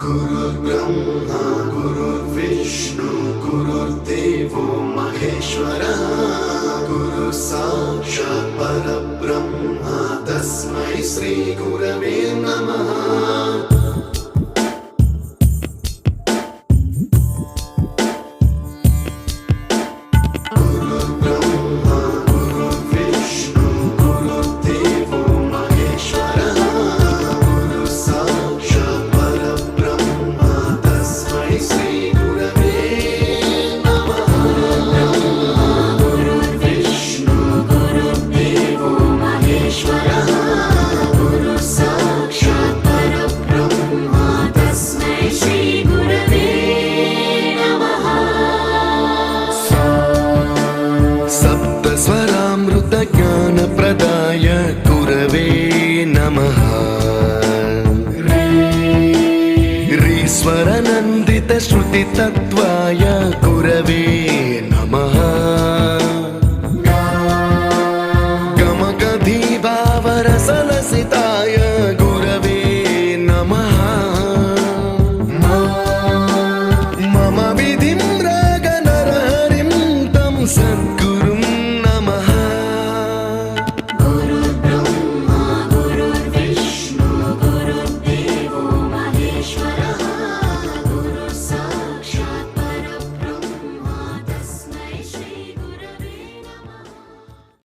गुरुर्ब्रह्मा गुरुर्विष्णु गुरुर्देवो महेश्वरः गुरु साक्षात् परब्रह्म तस्मै श्री गुरवे नमः। ज्ञानप्रदाय गुरवे नमः। रीश्वरनन्दित श्रुतितत्त्वाय गुरवे